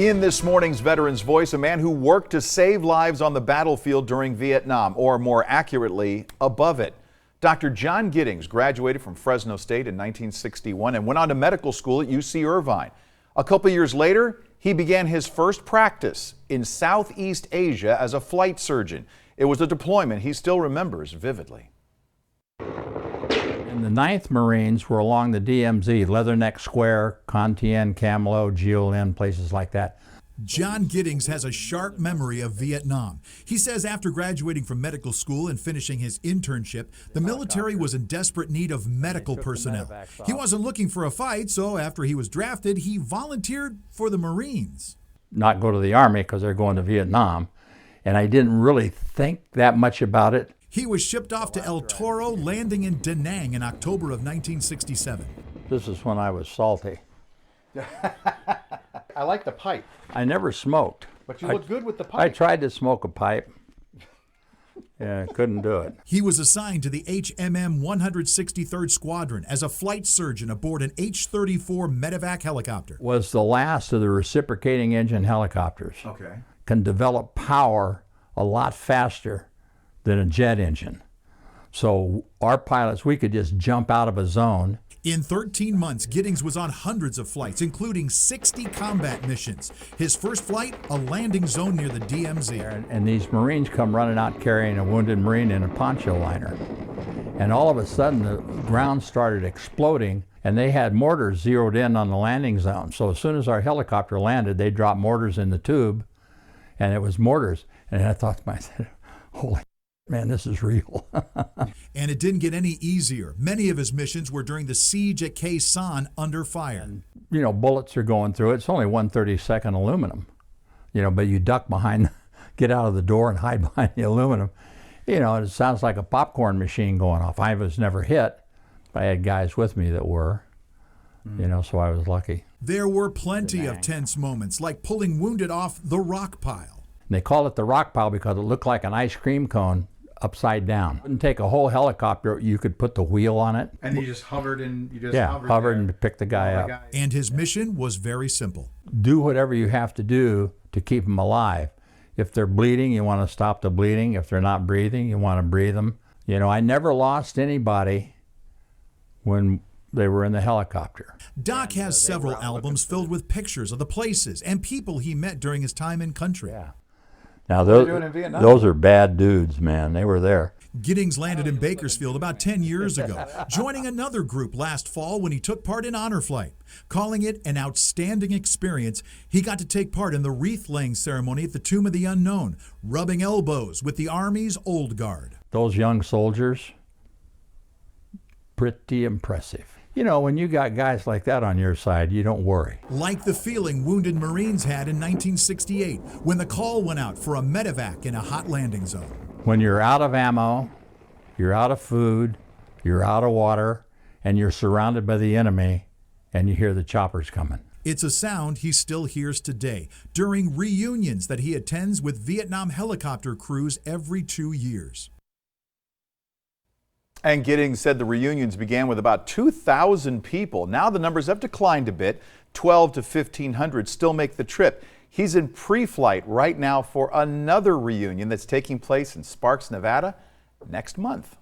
In this morning's Veterans Voice, a man who worked to save lives on the battlefield during Vietnam, or more accurately, above it. Dr. John Giddings graduated from Fresno State in 1961 and went on to medical school at UC Irvine. A couple years later, he began his first practice in Southeast Asia as a flight surgeon. It was a deployment he still remembers vividly. The 9th Marines were along the DMZ, Leatherneck Square, Con Tien, Cam-Lo, Jiulin, places like that. John Giddings has a sharp memory of Vietnam. He says after graduating from medical school and finishing his internship, the military was in desperate need of medical personnel. He wasn't looking for a fight, so after he was drafted, he volunteered for the Marines. Not go to the Army because they're going to Vietnam, and I didn't really think that much about it. He was shipped off to El Toro, landing in Da Nang in October of 1967. This is when I was salty. I like the pipe. I never smoked. But you look good with the pipe. I tried to smoke a pipe. Yeah, couldn't do it. He was assigned to the HMM 163rd Squadron as a flight surgeon aboard an H-34 Medivac helicopter. Was the last of the reciprocating engine helicopters. Okay. Can develop power a lot faster than a jet engine. So our pilots, we could just jump out of a zone. In 13 months, Giddings was on hundreds of flights, including 60 combat missions. His first flight, a landing zone near the DMZ. And these Marines come running out carrying a wounded Marine in a poncho liner. And all of a sudden, the ground started exploding, and they had mortars zeroed in on the landing zone. So as soon as our helicopter landed, they dropped mortars in the tube, and it was mortars. And I thought to myself, holy man, this is real. And it didn't get any easier. Many of his missions were during the siege at Khe Sanh under fire. And, you know, bullets are going through it. It's only 1/32 aluminum, you know, but you duck behind, get out of the door and hide behind the aluminum. You know, it sounds like a popcorn machine going off. I was never hit. I had guys with me that were, you know, so I was lucky. There were plenty of tense moments, like pulling wounded off the rock pile. And they call it the rock pile because it looked like an ice cream cone upside down. It wouldn't take a whole helicopter. You could put the wheel on it. And you just hovered and hovered and picked the guy up. And his mission was very simple. Do whatever you have to do to keep them alive. If they're bleeding, you want to stop the bleeding. If they're not breathing, you want to breathe them. You know, I never lost anybody when they were in the helicopter. Doc has several albums filled with pictures of the places and people he met during his time in country. Yeah. Now those are bad dudes, man. They were there. Giddings landed in Bakersfield about 10 years ago, joining another group last fall when he took part in honor flight. Calling it an outstanding experience, he got to take part in the wreath-laying ceremony at the Tomb of the Unknown, rubbing elbows with the Army's Old Guard. Those young soldiers, pretty impressive. You know, when you got guys like that on your side, you don't worry. Like the feeling wounded Marines had in 1968 when the call went out for a medevac in a hot landing zone. When you're out of ammo, you're out of food, you're out of water, and you're surrounded by the enemy, and you hear the choppers coming. It's a sound he still hears today during reunions that he attends with Vietnam helicopter crews every 2 years. And Giddings said the reunions began with about 2,000 people. Now the numbers have declined a bit. 12 to 1,500 still make the trip. He's in pre-flight right now for another reunion that's taking place in Sparks, Nevada next month.